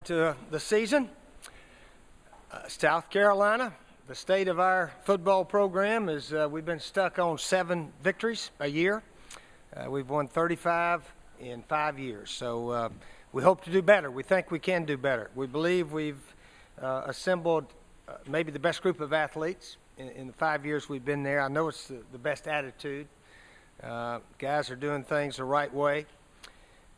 to the season. South Carolina, the state of our football program is we've been stuck on 7 victories a year. We've won 35 in 5 years. So we hope to do better. We think we can do better. We believe we've assembled maybe the best group of athletes in the 5 years we've been there. I know it's the best attitude. Guys are doing things the right way.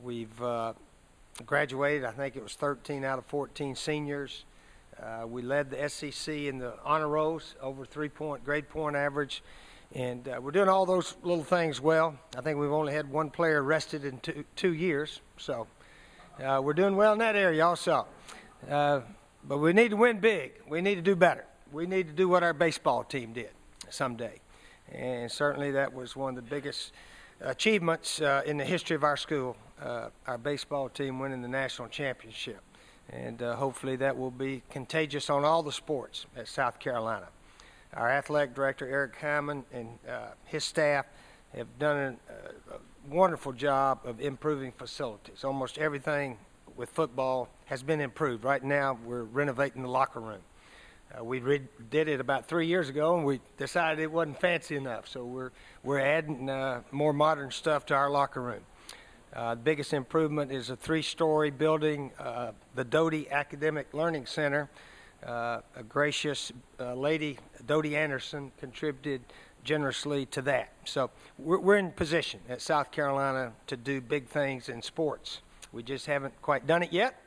We've graduated, I think it was 13 out of 14 seniors. We led the SEC in the honor rolls, over 3-point grade point average. And we're doing all those little things well. I think we've only had 1 player arrested in two years. So we're doing well in that area also. But we need to win big. We need to do better. We need to do what our baseball team did someday. And certainly that was one of the biggest achievements in the history of our school, our baseball team winning the national championship. And hopefully that will be contagious on all the sports at South Carolina. Our athletic director, Eric Hyman, and his staff have done a wonderful job of improving facilities. Almost everything with football has been improved. Right now, we're renovating the locker room. We did it about 3 years ago, and we decided it wasn't fancy enough. So we're adding more modern stuff to our locker room. The biggest improvement is a 3-story building, the Doty Academic Learning Center. A gracious lady, Dodie Anderson, contributed generously to that. So we're in position at South Carolina to do big things in sports. We just haven't quite done it yet,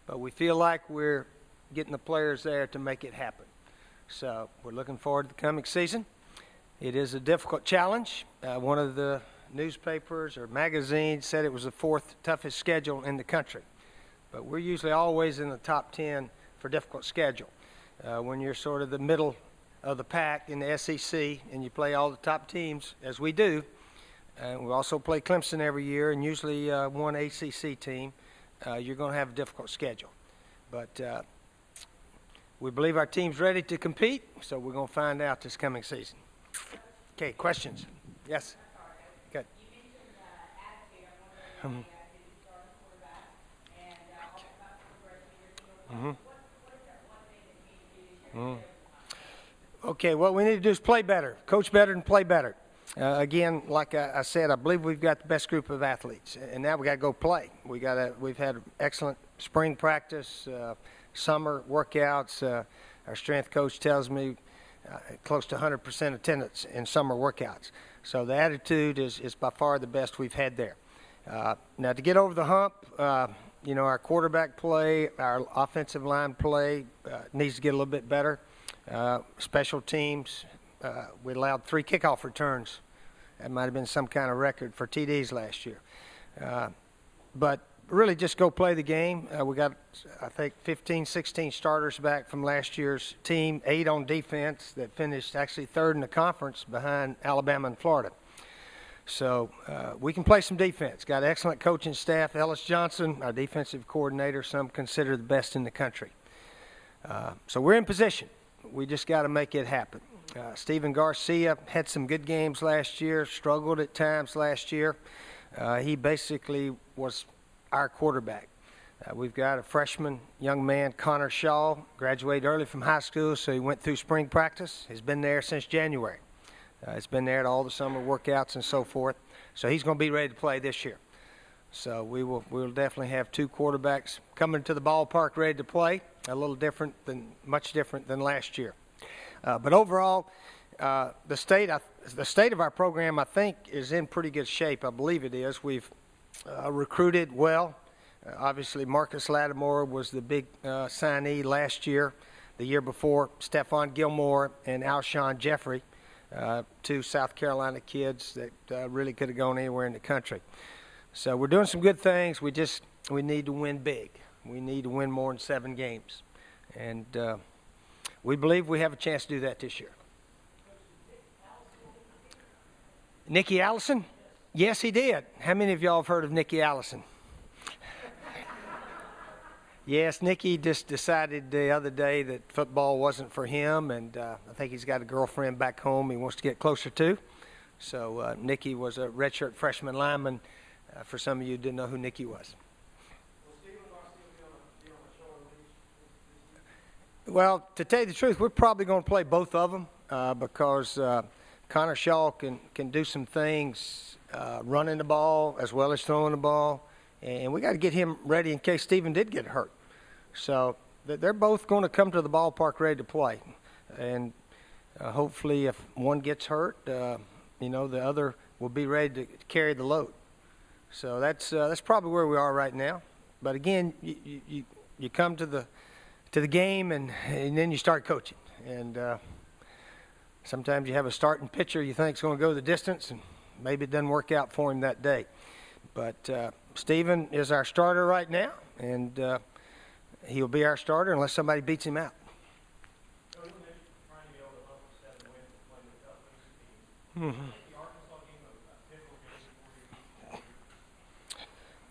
but we feel like we're getting the players there to make it happen. So we're looking forward to the coming season. It is a difficult challenge. One of the newspapers or magazines said it was the 4th toughest schedule in the country. But we're usually always in the top 10 for difficult schedule. When you're sort of the middle of the pack in the SEC and you play all the top teams, as we do, and we also play Clemson every year and usually one ACC team, you're going to have a difficult schedule. But we believe our team's ready to compete, so we're going to find out this coming season. Okay, questions? Yes? Good. You mentioned attitude. I'm wondering if you start a quarterback and all the time for the rest of your team. What is that one thing that you need to do this year? Okay, what we need to do is play better, coach better, and play better. Again, like I said, I believe we've got the best group of athletes, and now we got to go play. We've had excellent spring practice, summer workouts. Our strength coach tells me close to 100% attendance in summer workouts. So the attitude is by far the best we've had there. Now to get over the hump, our quarterback play, our offensive line play needs to get a little bit better. Special teams, we allowed 3 kickoff returns. That might have been some kind of record for TDs last year. But really just go play the game. We got, I think, 15, 16 starters back from last year's team, 8 on defense that finished actually 3rd in the conference behind Alabama and Florida. So we can play some defense. Got an excellent coaching staff. Ellis Johnson, our defensive coordinator, some consider the best in the country. So we're in position. We just got to make it happen. Stephen Garcia had some good games last year, struggled at times last year. He basically was our quarterback. We've got a freshman young man, Connor Shaw, graduated early from high school, so he went through spring practice. He's been there since January. He's been there at all the summer workouts and so forth. So he's going to be ready to play this year. So we'll definitely have 2 quarterbacks coming to the ballpark ready to play. Much different than last year. But overall, the state of our program, I think, is in pretty good shape. I believe it is. We've recruited well. Obviously, Marcus Lattimore was the big signee last year. The year before, Stephon Gilmore and Alshon Jeffrey, 2 South Carolina kids that really could have gone anywhere in the country. So we're doing some good things. We need to win big. We need to win more than 7 games. And we believe we have a chance to do that this year. Nicky Allison? Yes, he did. How many of y'all have heard of Nicky Allison? Yes, Nicky just decided the other day that football wasn't for him, and I think he's got a girlfriend back home he wants to get closer to. So Nicky was a redshirt freshman lineman. For some of you who didn't know who Nicky was. Will Stephen Garcia be on a Well, to tell you the truth, we're probably going to play both of them because Connor Shaw can do some things running the ball as well as throwing the ball, and we got to get him ready in case Stephen did get hurt. So they're both going to come to the ballpark ready to play, and hopefully if one gets hurt, the other will be ready to carry the load. So that's probably where we are right now. But again, you come to the game and then you start coaching, and sometimes you have a starting pitcher you think is going to go the distance, and maybe it doesn't work out for him that day. But Stephen is our starter right now, and he'll be our starter unless somebody beats him out.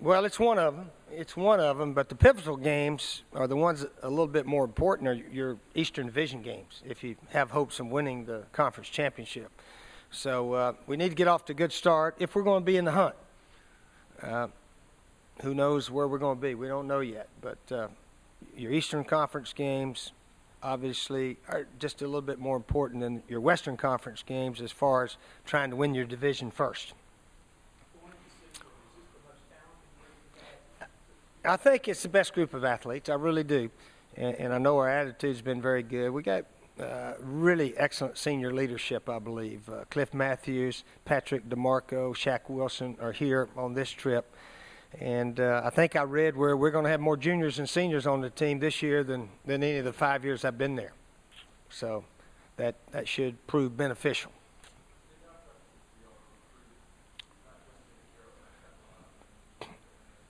Well, it's one of them. It's one of them, but the pivotal games are the ones that are a little bit more important, are your Eastern Division games, if you have hopes of winning the conference championship. So we need to get off to a good start if we're going to be in the hunt. Who knows where we're going to be? We don't know yet, but your Eastern Conference games obviously are just a little bit more important than your Western Conference games as far as trying to win your division first. I think it's the best group of athletes. I really do. And I know our attitude's been very good. We got really excellent senior leadership, I believe. Cliff Matthews, Patrick DeMarco, Shaq Wilson are here on this trip. And I think I read where we're going to have more juniors and seniors on the team this year than any of the 5 years I've been there. So that should prove beneficial.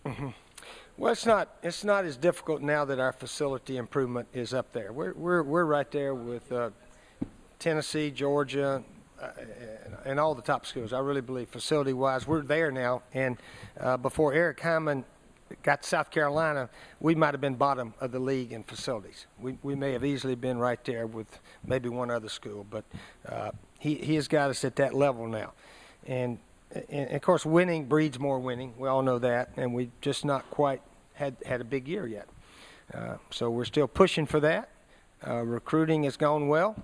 Mm-hmm. Well, it's not as difficult now that our facility improvement is up there. We're right there with Tennessee, Georgia, and all the top schools. I really believe facility-wise we're there now. And before Eric Hyman got to South Carolina, we might have been bottom of the league in facilities. We may have easily been right there with maybe one other school, but he has got us at that level now. And of course, winning breeds more winning. We all know that, and we just not quite had a big year yet. So we're still pushing for that. Recruiting has gone well,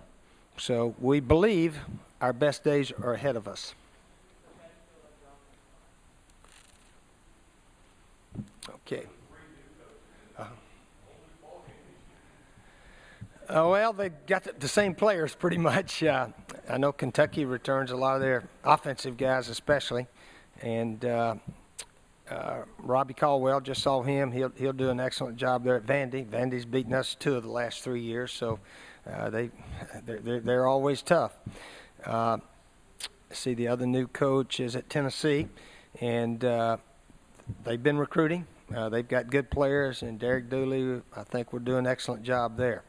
so we believe our best days are ahead of us. Okay. Well, they got the same players pretty much. I know Kentucky returns a lot of their offensive guys especially, and Robbie Caldwell, just saw him. He'll do an excellent job there at Vandy. Vandy's beaten us 2 of the last 3 years, so they're always tough. See, the other new coach is at Tennessee, and they've been recruiting. They've got good players, and Derek Dooley, I think, will do an excellent job there.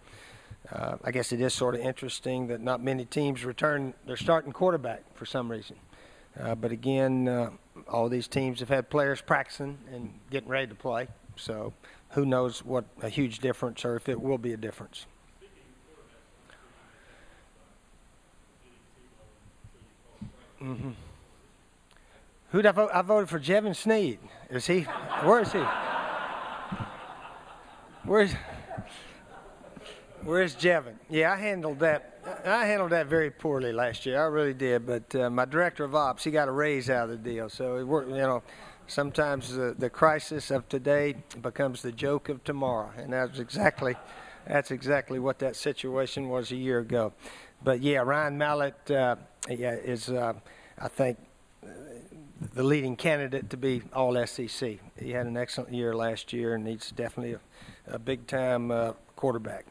I guess it is sort of interesting that not many teams return their starting quarterback for some reason. But again, all these teams have had players practicing and getting ready to play. So who knows what a huge difference or if it will be a difference. Mm-hmm. Who'd I vote? I voted for Jevin Sneed. Is he? Where is he? Where's Jevin? Yeah, I handled that very poorly last year. I really did. But my director of ops, he got a raise out of the deal. So it worked. Sometimes the crisis of today becomes the joke of tomorrow, and that's exactly what that situation was a year ago. But yeah, Ryan Mallett is I think the leading candidate to be all SEC. He had an excellent year last year, and he's definitely a big time quarterback.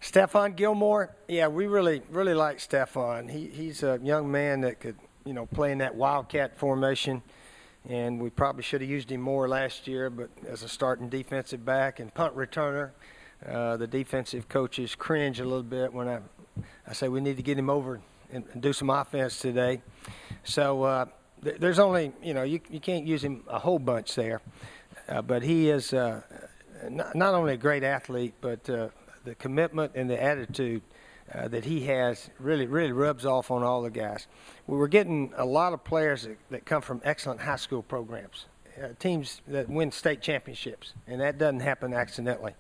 Stephon Gilmore, yeah, we really like Stephon. He's a young man that could, play in that Wildcat formation, and we probably should have used him more last year, but as a starting defensive back and punt returner, the defensive coaches cringe a little bit when I say we need to get him over and do some offense today. So there's only, you can't use him a whole bunch there, but he is not only a great athlete, but the commitment and the attitude that he has really rubs off on all the guys. We were getting a lot of players that come from excellent high school programs, teams that win state championships, and that doesn't happen accidentally.